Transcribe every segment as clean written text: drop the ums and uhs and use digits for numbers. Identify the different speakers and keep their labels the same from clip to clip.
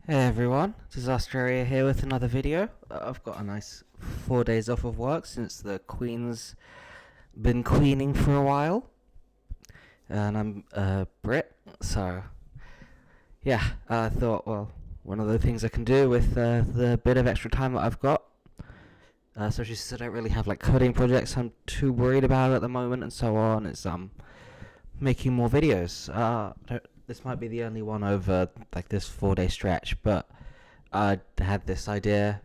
Speaker 1: Hey everyone, Disasteria here with another video. I've got a nice 4 days off of work since the Queen's been queening for a while, and I'm Brit, so yeah, I thought, well, one of the things I can do with the bit of extra time that I've got, especially since I don't really have like coding projects I'm too worried about at the moment and so on, is making more videos. This might be the only one over like this 4 day stretch, but I had this idea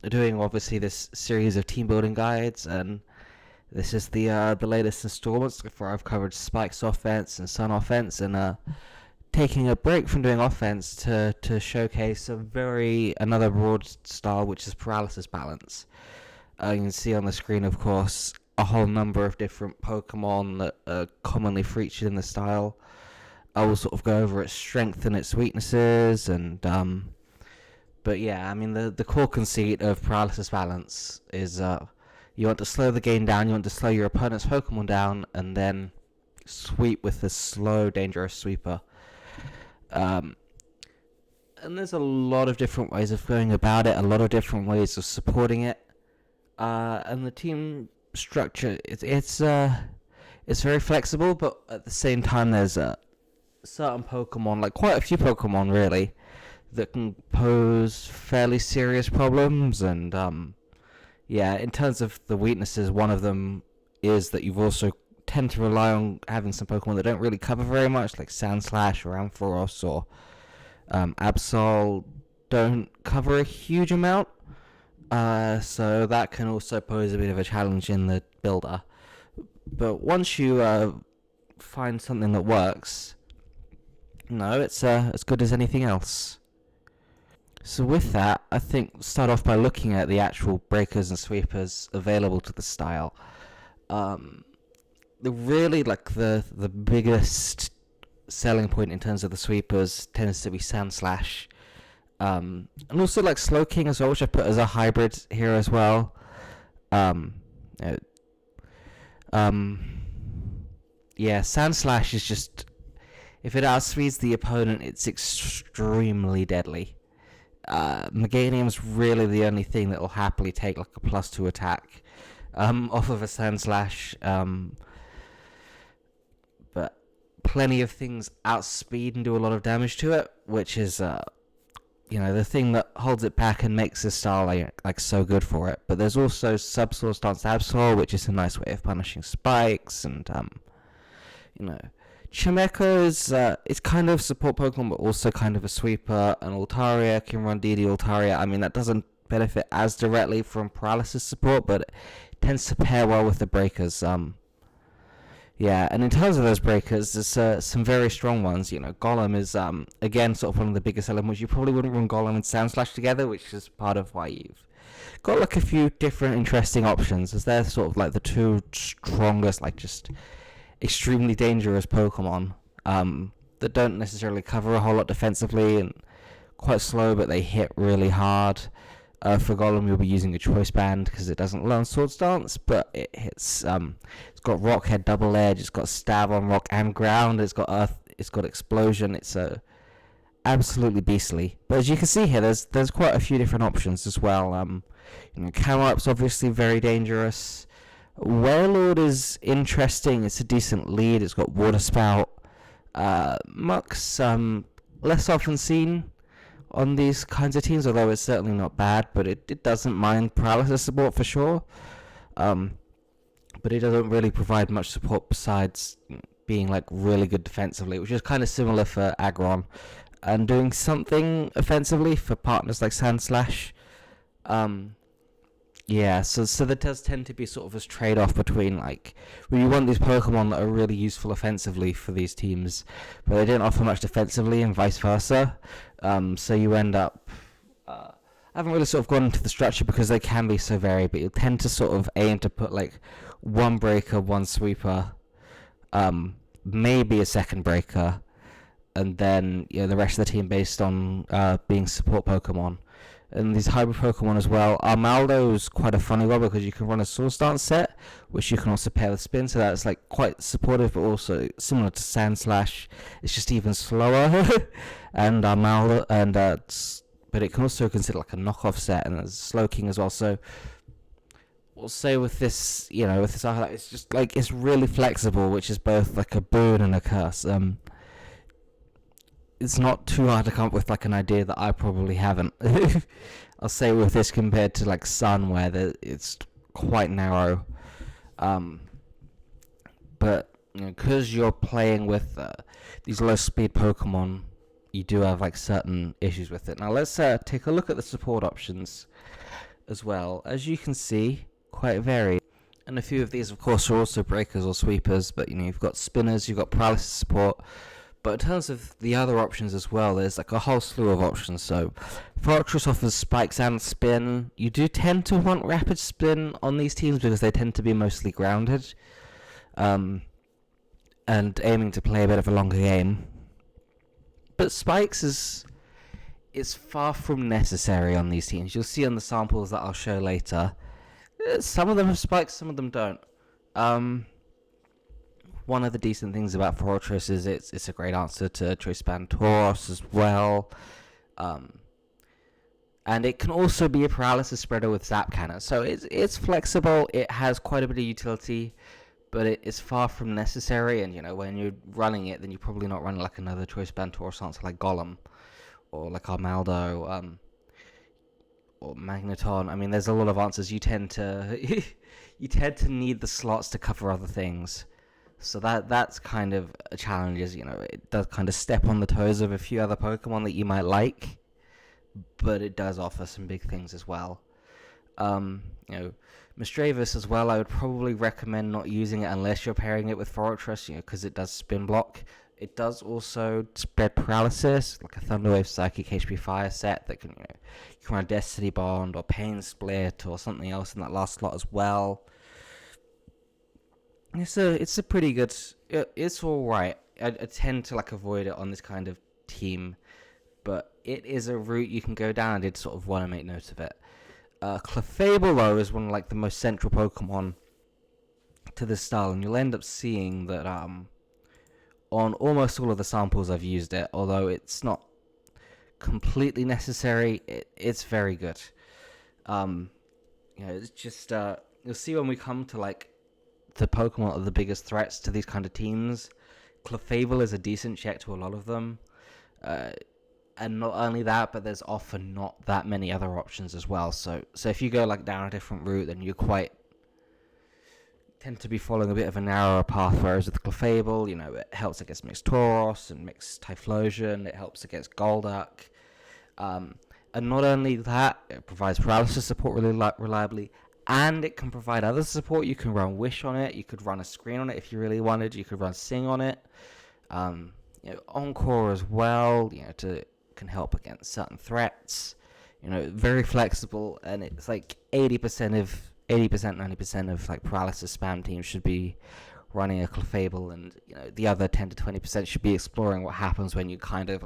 Speaker 1: doing obviously this series of team building guides, and this is the latest installments before I've covered Spike's offense and Sun offense, and taking a break from doing offense to showcase another broad style, which is paralysis balance. You can see on the screen, of course, a whole number of different Pokemon that are commonly featured in the style. I will sort of go over its strength and its weaknesses, and but yeah, I mean the core conceit of paralysis balance is you want to slow the game down, you want to slow your opponent's Pokemon down, and then sweep with the slow, dangerous sweeper. And there's a lot of different ways of going about it, a lot of different ways of supporting it, and the team structure it's very flexible, but at the same time there's certain Pokemon, like quite a few Pokemon really, that can pose fairly serious problems. And yeah, in terms of the weaknesses, one of them is that you've also tend to rely on having some Pokemon that don't really cover very much, like Sandslash or Ampharos or Absol don't cover a huge amount. So that can also pose a bit of a challenge in the builder. But once you find something that works, no, it's as good as anything else. So with that, I think start off by looking at the actual breakers and sweepers available to the style. The biggest selling point in terms of the sweepers tends to be Sandslash, and also like Slowking as well, which I put as a hybrid here as well. Uh, yeah, Sandslash is just, if it outspeeds the opponent, it's extremely deadly. Meganium's really the only thing that will happily take like a +2 attack off of a Sandslash. But plenty of things outspeed and do a lot of damage to it, which is the thing that holds it back and makes this style like so good for it. But there's also Subsoul Stance Absol, which is a nice way of punishing spikes, and Chimecho is it's kind of support Pokemon, but also kind of a sweeper. And Altaria can run DD Altaria. I mean, that doesn't benefit as directly from paralysis support, but it tends to pair well with the breakers. Yeah, and in terms of those breakers, there's some very strong ones. Golem is again sort of one of the biggest elements. You probably wouldn't run Golem and Sandslash together, which is part of why you've got like a few different interesting options, as they're sort of like the two strongest, like just extremely dangerous Pokemon that don't necessarily cover a whole lot defensively and quite slow, but they hit really hard. For Golem, you'll be using a Choice Band because it doesn't learn Sword Stance, but it hits. It's got Rock Head, Double Edge. It's got Stab on Rock and Ground. It's got Earth. It's got Explosion. It's absolutely beastly. But as you can see here, there's quite a few different options as well. Camelop's obviously very dangerous. Warlord is interesting. It's a decent lead. It's got Water Spout. Muck's less often seen on these kinds of teams, although it's certainly not bad, but it doesn't mind paralysis support for sure. But it doesn't really provide much support besides being like really good defensively, which is kind of similar for Aggron, and doing something offensively for partners like Sandslash. Yeah, so there does tend to be sort of this trade-off between, like, when you want these Pokemon that are really useful offensively for these teams, but they don't offer much defensively, and vice versa. So you end up... I haven't really sort of gone into the structure because they can be so varied, but you tend to sort of aim to put, like, one breaker, one sweeper, maybe a second breaker, and then the rest of the team based on being support Pokemon. and these hybrid Pokemon as well. Armaldo is quite a funny one because you can run a Source Dance set, which you can also pair with Spin, so that's like quite supportive, but also similar to Sandslash. It's just even slower, and Armaldo, and but it can also consider like a knockoff set, and there's Slowking as well. So we'll say with this, with this, it's just like it's really flexible, which is both like a boon and a curse. It's not too hard to come up with like an idea that I probably haven't. I'll say with this compared to like Sun, where it's quite narrow. But because you're playing with these low speed Pokemon, you do have like certain issues with it. Now let's take a look at the support options as well. As you can see, quite varied. And a few of these, of course, are also breakers or sweepers. But you've got spinners, you've got paralysis support. But in terms of the other options as well, there's like a whole slew of options. So, Fortress offers spikes and spin. You do tend to want rapid spin on these teams because they tend to be mostly grounded, and aiming to play a bit of a longer game. But spikes is far from necessary on these teams. You'll see on the samples that I'll show later. Some of them have spikes, some of them don't. One of the decent things about Fortress is it's a great answer to Choice Band Tauros as well. And it can also be a paralysis spreader with Zap Cannon. So it's flexible, it has quite a bit of utility, but it is far from necessary. And when you're running it, then you're probably not running like another Choice Band Tauros answer like Golem or like Armaldo or Magneton. I mean, there's a lot of answers you tend to need the slots to cover other things. So that's kind of a challenge, it does kind of step on the toes of a few other Pokemon that you might like, but it does offer some big things as well. Misdreavus as well, I would probably recommend not using it unless you're pairing it with Fortress, because it does spin block. It does also spread paralysis, like a Thunderwave Psychic HP Fire set that can, you can run Destiny Bond or Pain Split or something else in that last slot as well. It's a pretty good. It's all right. I tend to avoid it on this kind of team, but it is a route you can go down. I did sort of want to make note of it. Clefable though is one of the most central Pokemon to this style, and you'll end up seeing that on almost all of the samples I've used it. Although it's not completely necessary, it's very good. It's just you'll see when we come to the Pokemon that are the biggest threats to these kind of teams, Clefable is a decent check to a lot of them. And not only that, but there's often not that many other options as well. So if you go down a different route, then you tend to be following a bit of a narrower path. Whereas with Clefable, it helps against mixed Tauros and mixed Typhlosion. It helps against Golduck. And not only that, it provides paralysis support really reliably. And it can provide other support. You can run Wish on it. You could run a Screen on it if you really wanted. You could run Sing on it. Encore as well. Can help against certain threats. Very flexible, and it's 80%, 90% of paralysis spam teams should be running a Clefable, and the other 10 to 20% should be exploring what happens when you kind of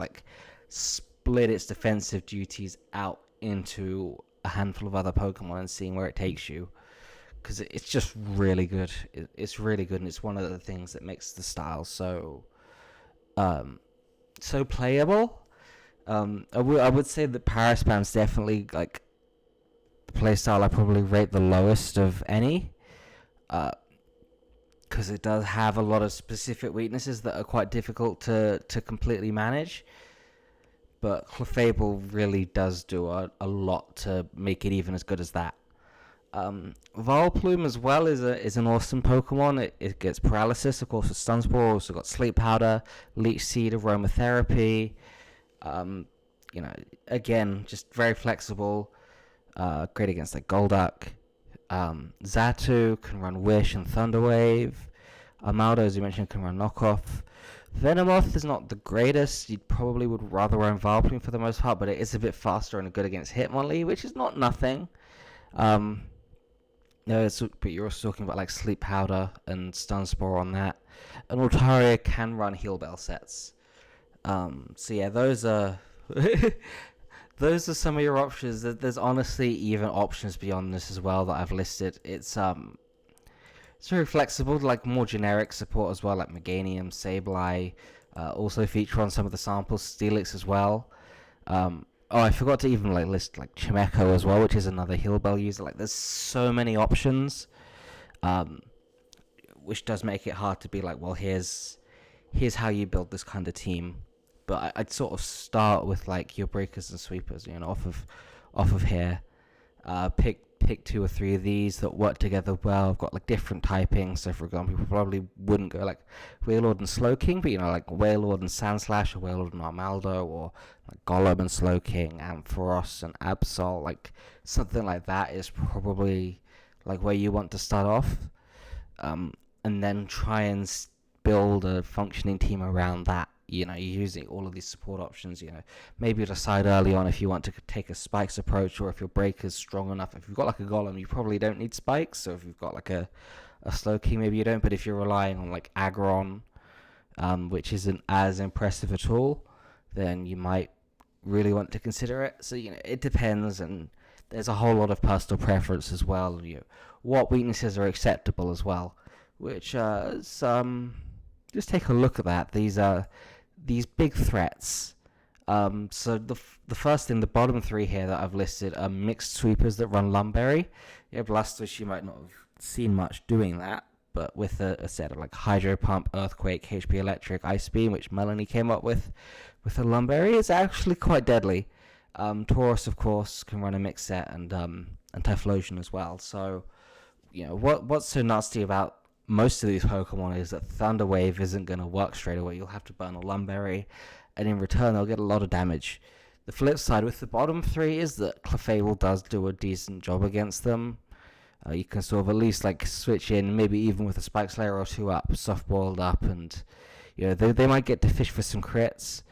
Speaker 1: split its defensive duties out into a handful of other Pokemon and seeing where it takes you, because it's just really good. It's really good, and it's one of the things that makes the style so playable. I would say that Paraspam's definitely the playstyle I probably rate the lowest of any, because it does have a lot of specific weaknesses that are quite difficult to completely manage. But Clefable really does do a lot to make it even as good as that. Vileplume as well is an awesome Pokemon. It gets paralysis, of course, with Stun Spore. Also got Sleep Powder, Leech Seed, Aromatherapy. Again, just very flexible. Great against Golduck. Xatu can run Wish and Thunderwave. Armaldo, as you mentioned, can run Knockoff. Venomoth is not the greatest. You probably would rather run Vileplume for the most part, but it is a bit faster and good against Hitmonlee, which is not nothing. But you're also talking about Sleep Powder and Stun Spore on that. And Altaria can run Heal Bell sets. So yeah, those are those are some of your options. There's honestly even options beyond this as well that I've listed. It's very flexible, like more generic support as well, like Meganium, Sableye, also feature on some of the samples, Steelix as well. Oh, I forgot to even like list like Chimeco as well, which is another heal bell user. Like, there's so many options, um, which does make it hard to be like, well, here's how you build this kind of team. But I'd sort of start with like your breakers and sweepers, off of here. Pick 2 or 3 of these that work together well. I've got like different typings. So for example, people probably wouldn't go like Wailord and Slowking, but like Wailord and Sandslash, or Wailord and Armaldo, or like Golem and Slowking, Ampharos and Absol. Like something like that is probably like where you want to start off, and then try and build a functioning team around that. Using all of these support options. Maybe decide early on if you want to take a spikes approach, or if your breaker's strong enough. If you've got like a Golem, you probably don't need spikes. So if you've got like a Slowking, maybe you don't. But if you're relying on like Aggron, which isn't as impressive at all, then you might really want to consider it. So it depends, and there's a whole lot of personal preference as well. What weaknesses are acceptable as well, which just take a look at that. These big threats. So the first thing, the bottom 3 here that I've listed are mixed sweepers that run Lumberry. Blastoise, you might not have seen much doing that, but with a set of like Hydro Pump, Earthquake, HP Electric, Ice Beam, which Melanie came up with a Lumberry, is actually quite deadly. Tauros, of course, can run a mixed set, and Typhlosion as well. So, what's so nasty about most of these Pokemon is that Thunder Wave isn't going to work straight away. You'll have to burn a Lumberry, and in return they'll get a lot of damage. The flip side with the bottom 3 is that Clefable does do a decent job against them. You can sort of at least like switch in, maybe even with a Spike Slayer or 2 up, soft-boiled up, and they might get to fish for some crits.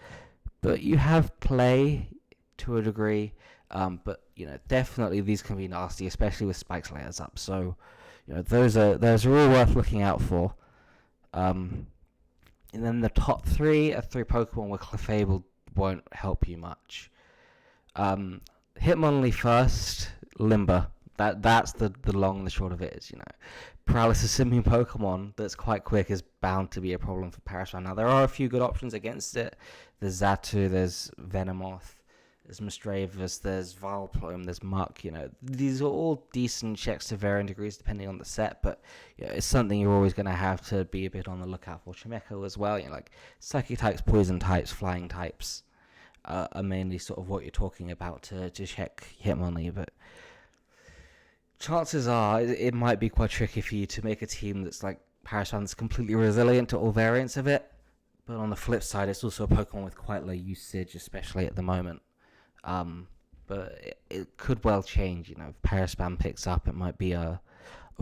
Speaker 1: But you have play to a degree, but definitely these can be nasty, especially with Spike Slayers up. So those are all worth looking out for. And then the top 3 are 3 Pokemon where Clefable won't help you much. Hitmonlee first, Limber. That's the long and the short of it is, Paralysis Simian Pokemon that's quite quick is bound to be a problem for Paraswine. Now, there are a few good options against it. There's Xatu, there's Venomoth, there's Misdreavus, there's Vileplume, there's Muck. These are all decent checks to varying degrees depending on the set, but it's something you're always going to have to be a bit on the lookout for. Chimeco as well, like Psychic types, Poison types, Flying types are mainly sort of what you're talking about to check Hitmonlee, but chances are it might be quite tricky for you to make a team that's like Paraswine that's completely resilient to all variants of it. But on the flip side, it's also a Pokemon with quite low usage, especially at the moment. But it could well change. If Paraspam picks up, it might be a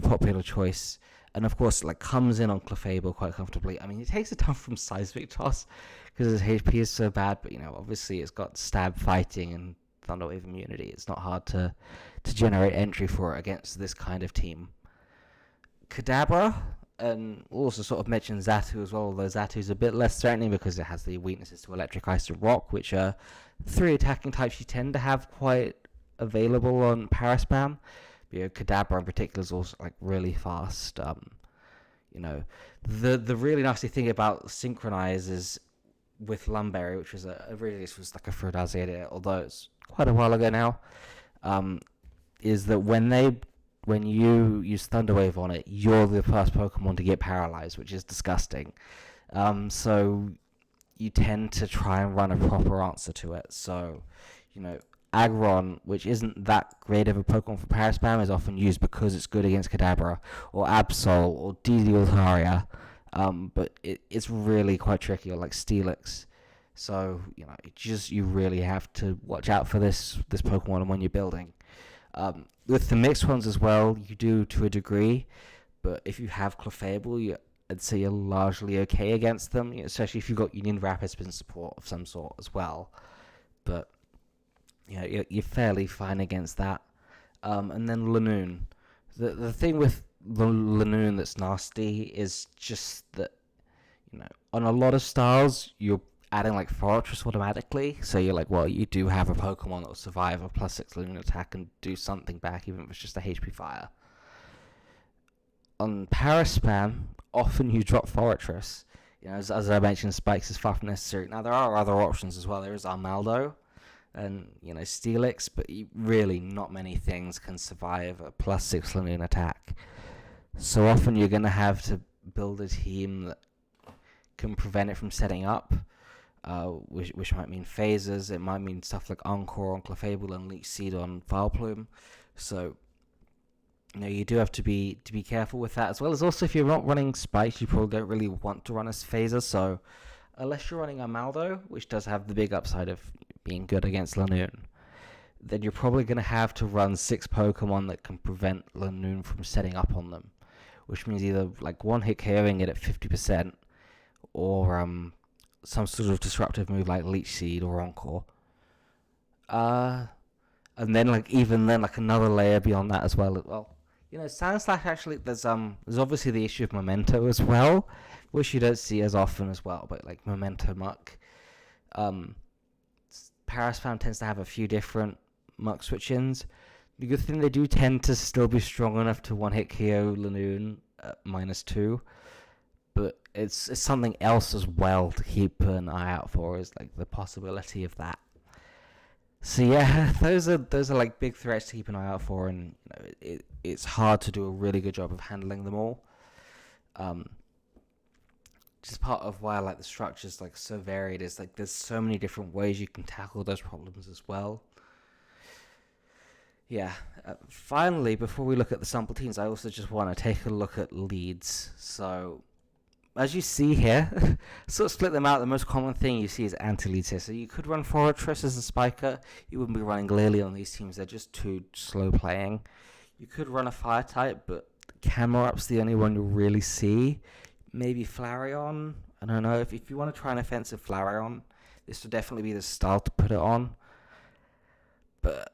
Speaker 1: popular choice. And of course, it comes in on Clefable quite comfortably. I mean, it takes a ton from Seismic Toss because his HP is so bad. But obviously, it's got Stab Fighting and Thunder Wave immunity. It's not hard to generate entry for it against this kind of team. Kadabra, and also sort of mention Xatu as well, although Xatu's a bit less threatening because it has the weaknesses to Electric, Ice, and Rock, which are 3 attacking types you tend to have quite available on Paraspam. Kadabra in particular is also really fast. The really nasty thing about Synchronize is with Lumberry, which was this was like a Ferdazi idea, although it's quite a while ago now, is that when you use Thunder Wave on it, you're the first Pokemon to get paralyzed, which is disgusting. So you tend to try and run a proper answer to it. So, Aggron, which isn't that great of a Pokemon for Paraspam, is often used because it's good against Kadabra, or Absol, or DD Altaria. But it's really quite tricky, or like Steelix. So, you really have to watch out for this Pokemon when you're building. With the mixed ones as well, you do to a degree, but if you have Clefable, I'd say you're largely okay against them, especially if you've got Union Rapid Spin support of some sort as well. But you're fairly fine against that. And then Lanoon. The thing with the Lanoon that's nasty is just that, on a lot of styles, you're adding like Fortress automatically, so you're like, well, you do have a Pokemon that will survive a +6 Loon attack and do something back, even if it's just a HP Fire. On Paraspam, often you drop Fortress. You know, as I mentioned, Spikes is far from necessary. Now, there are other options as well. There is Armaldo and, you know, Steelix, but really not many things can survive a +6 Loon attack. So often you're going to have to build a team that can prevent it from setting up, which might mean phasers. It might mean stuff like Encore on Clefable and Leech Seed on Vileplume. So, you know, you do have to be careful with that, as well as also if you're not running Spikes, you probably don't really want to run as phaser. So, unless you're running Armaldo, which does have the big upside of being good against Lanoon, then you're probably going to have to run 6 Pokemon that can prevent Lanoon from setting up on them, which means either like one-hit KOing it at 50%, or some sort of disruptive move like Leech Seed or Encore. And then even then another layer beyond that as well. Well, you know, Sandslash actually, there's obviously the issue of Memento as well, which you don't see as often as well, but like Memento Muck. Paraspam tends to have a few different Muck switch-ins. The good thing, they do tend to still be strong enough to one-hit KO Lanoon at -2, but it's something else as well to keep an eye out for, is like the possibility of that. So yeah, those are like big threats to keep an eye out for, and you know, it's hard to do a really good job of handling them all. Just part of why I like the structure's like so varied is like there's so many different ways you can tackle those problems as well. Yeah, finally, before we look at the sample teams, I also just want to take a look at leads. So, as you see here, sort of split them out. The most common thing you see is anti-leads here. So you could run Fortress as a spiker. You wouldn't be running Lily on these teams. They're just too slow playing. You could run a fire type, but Camerup's the only one you really see. Maybe Flareon. I don't know. If you want to try an offensive Flareon, this would definitely be the style to put it on. But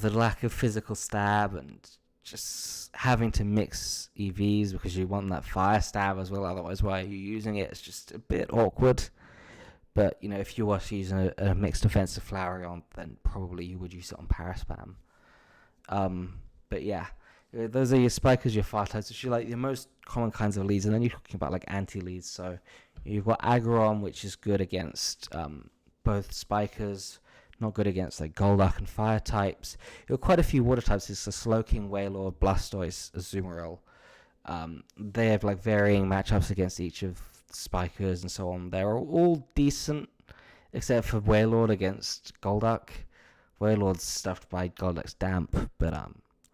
Speaker 1: the lack of physical stab and just having to mix EVs because you want that fire stab as well. Otherwise, why are you using it? It's just a bit awkward. But, you know, if you were to use a mixed offensive Flareon, then probably you would use it on Paraspam. But yeah, those are your spikers, your fire types, which are like the most common kinds of leads. And then you're talking about like anti-leads. So you've got Aggron, which is good against both spikers. Not good against like Golduck and fire types. You've got quite a few water types. It's the Slowking, Wailord, Blastoise, Azumarill. They have like varying matchups against each of spikers and so on. They're all decent, except for Wailord against Golduck. Wailord's stuffed by Golduck's Damp, but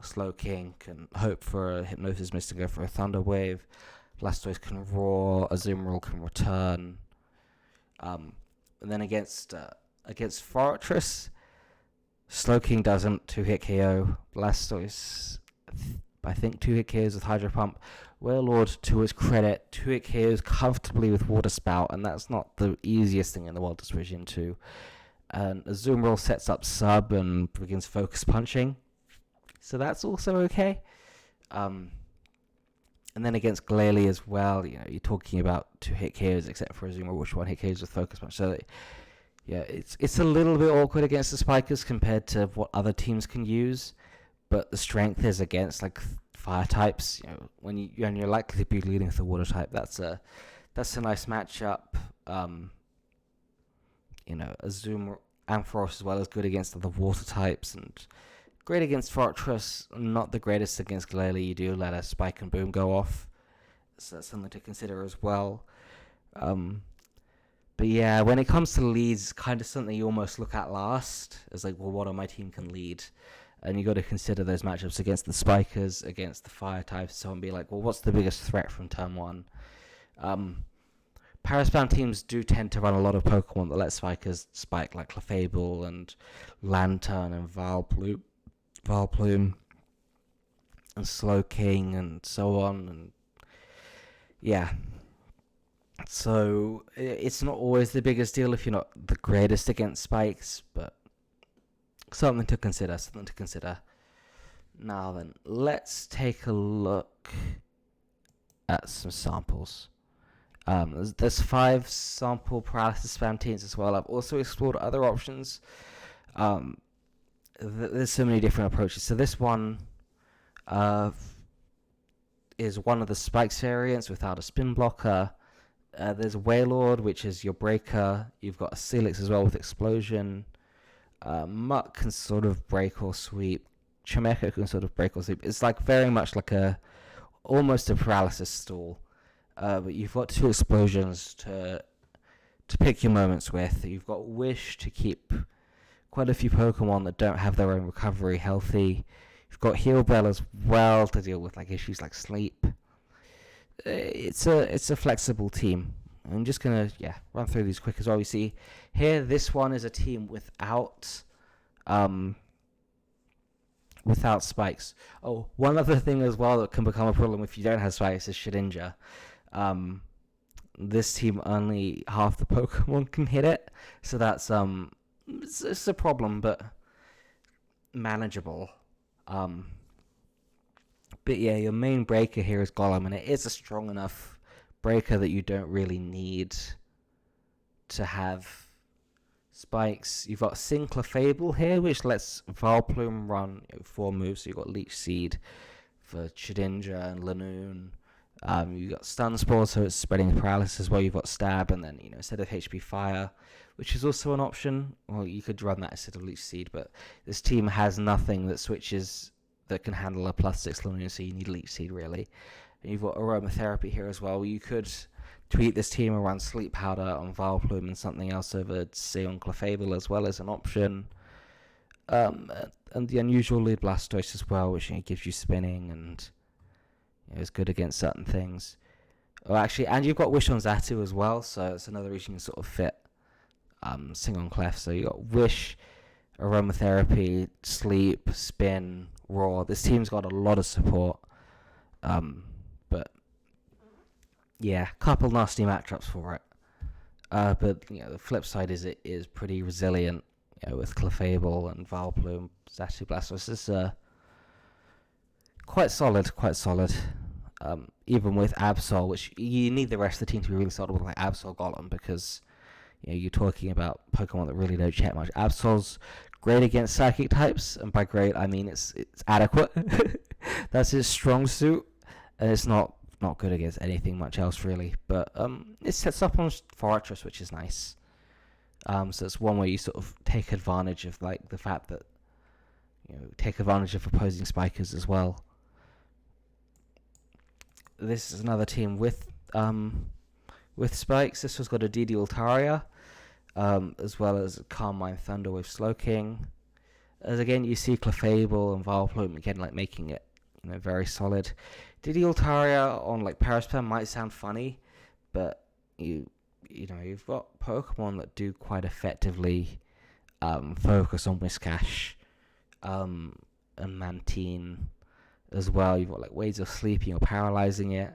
Speaker 1: Slowking can hope for a Hypnosis Mist to go for a Thunder Wave. Blastoise can Roar. Azumarill can Return. And then against Fortress, Slowking doesn't 2-hit KO. Blastoise, I think 2-hit KOs with Hydro Pump. Wailord, to its credit, 2-hit KOs comfortably with Water Spout, and that's not the easiest thing in the world to switch into. And Azumarill sets up Sub and begins Focus Punching, so that's also okay. And then against Glalie as well, you know, you're talking about 2-hit KOs except for Azumarill, which 1-hit KOs with Focus Punch. So yeah, it's a little bit awkward against the spikers compared to what other teams can use, but the strength is against like fire types. You know, when you're likely to be leading with the water type, that's a nice matchup. You know, Azumarill, Ampharos as well is good against other water types and great against Fortress. Not the greatest against Glalie. You do let a Spike and Boom go off, so that's something to consider as well. But yeah, when it comes to leads, it's kind of something you almost look at last. It's like, well, what on my team can lead? And you got to consider those matchups against the spikers, against the fire types, so and be like, well, what's the biggest threat from turn one? Paraspam teams do tend to run a lot of Pokemon that let spikers spike, like Clefable and Lantern and Vileplume and Slowking and so on. And yeah. So it's not always the biggest deal if you're not the greatest against spikes, but something to consider. Now then, let's take a look at some samples. There's 5 sample paralysis spam teams as well. I've also explored other options. There's so many different approaches. So this one is one of the spikes variants without a spin blocker. There's Wailord, which is your breaker. You've got a Celix as well with explosion. Muck can sort of break or sweep. Chimeko can sort of break or sweep. It's like very much like almost a paralysis stall. But you've got 2 explosions to pick your moments with. You've got Wish to keep quite a few Pokemon that don't have their own recovery healthy. You've got Heal Bell as well to deal with like issues like sleep. It's a flexible team. I'm just gonna run through these quick as well. You see here, this one is a team without spikes. Oh, one other thing as well that can become a problem if you don't have spikes is Shedinja. This team only half the Pokemon can hit it, so that's it's a problem, but manageable. But yeah, your main breaker here is Golem, and it is a strong enough breaker that you don't really need to have spikes. You've got Clefable here, which lets Vileplume run 4 moves. So you've got Leech Seed for Shedinja and Lanoon. You've got Stun Spore, so it's spreading paralysis as well. You've got Stab, and then instead of HP Fire, which is also an option. Well, you could run that instead of Leech Seed, but this team has nothing that switches that can handle a +6 Lanoon, so you need Leech Seed really. And you've got Aromatherapy here as well. You could tweak this team around Sleep Powder on Vileplume and something else over, say, on Clefable as well as an option. And the unusual Lead Blastoise as well, which gives you spinning and is good against certain things. Oh, actually, and you've got Wish on Xatu as well, so it's another reason you can sort of fit Sing on Clef. So you got Wish, Aromatherapy, Sleep, Spin, Roar. This team's got a lot of support. But yeah, couple nasty matchups for it. But the flip side is it is pretty resilient. With Clefable and Vileplume, Xatu Blastoise is quite solid. Even with Absol, which you need the rest of the team to be really solid with, like Absol, Golem, because you're talking about Pokemon that really don't check much. Absol's great against Psychic types, and by great I mean it's adequate. That's his strong suit, and it's not good against anything much else really. But it sets up on Fortress, which is nice. So it's one way you sort of take advantage of like the fact that take advantage of opposing spikers as well. This is another team with spikes. This one's got a DD Altaria, as well as Calm Mind Thunder with Slowking. As again, you see Clefable and Vileplume again, like making it very solid. DD Altaria on like Paraspam might sound funny, but you've got Pokemon that do quite effectively focus on Whiscash and Mantine as well. You've got like ways of sleeping or paralyzing it,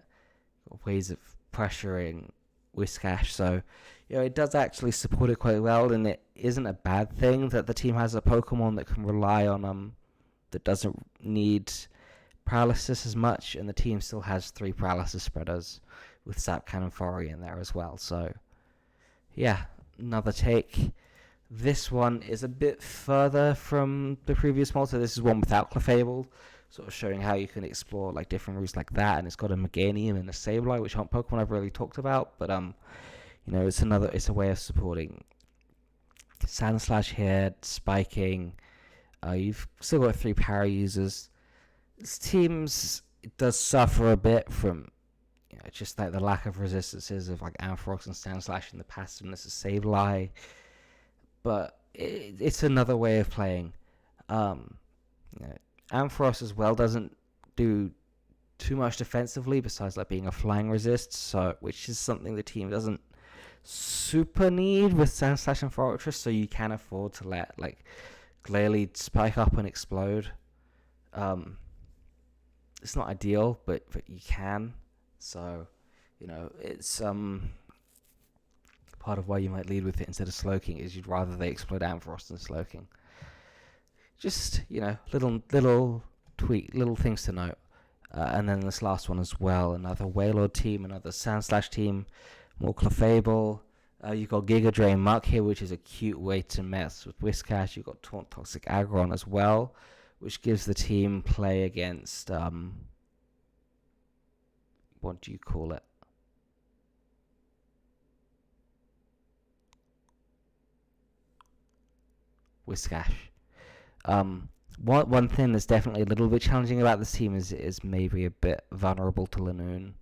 Speaker 1: ways of pressuring Whiscash. So it does actually support it quite well, and it isn't a bad thing that the team has a Pokemon that can rely on that doesn't need paralysis as much, and the team still has 3 paralysis spreaders with Zapcan and Fori in there as well. So yeah, another take. This one is a bit further from the previous model, so this is one without Clefable, sort of showing how you can explore like different routes like that. And it's got a Meganium and a Sableye, which aren't Pokemon I've really talked about, but it's a way of supporting Sandslash here, spiking. You've still got 3 para users. This team's does suffer a bit from just like the lack of resistances of like Ampharos and Sandslash in the passiveness of Sableye, but it's another way of playing. Ampharos as well doesn't do too much defensively besides like being a flying resist, so which is something the team doesn't super need with Sandslash and Fortress, so you can afford to let like Glalie spike up and explode. It's not ideal, but you can. So, it's part of why you might lead with it instead of Slowking is you'd rather they explode Ampharos than Slowking. Just little things to note. And then this last one as well, another Wailord team, another Sandslash team, more Clefable. You've got Giga Drain Muck here, which is a cute way to mess with Whiscash. You've got Taunt Toxic Aggron as well, which gives the team play against, what do you call it? Whiscash. One thing that's definitely a little bit challenging about this team is maybe a bit vulnerable to Lanoon.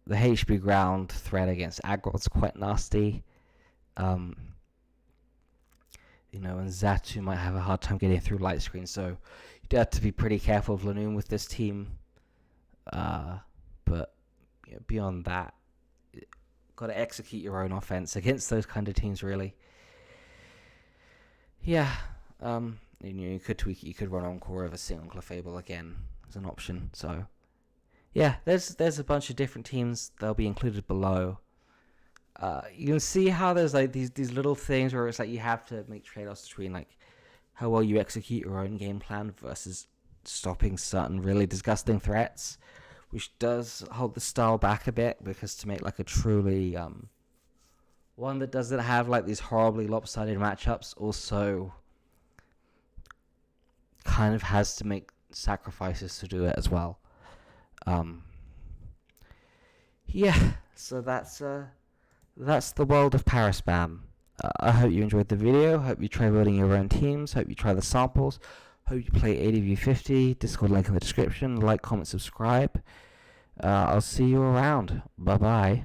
Speaker 1: The HB ground threat against Aggron's quite nasty. And Zatu might have a hard time getting through light screen, so you do have to be pretty careful of Lanoon with this team. But beyond that, got to execute your own offense against those kind of teams, really. Yeah, you could tweak it. You could run Encore over Sing on Clefable again as an option. So, yeah, there's a bunch of different teams. They'll be included below. You can see how there's like these little things where it's like you have to make trade-offs between like how well you execute your own game plan versus stopping certain really disgusting threats, which does hold the style back a bit, because to make like a truly one that doesn't have like these horribly lopsided matchups also kind of has to make sacrifices to do it as well. Yeah, so that's the world of Paraspam. I hope you enjoyed the video. Hope you try building your own teams. Hope you try the samples. Hope you play ADV 50. Discord link in the description. Like, comment, subscribe. I'll see you around. Bye bye.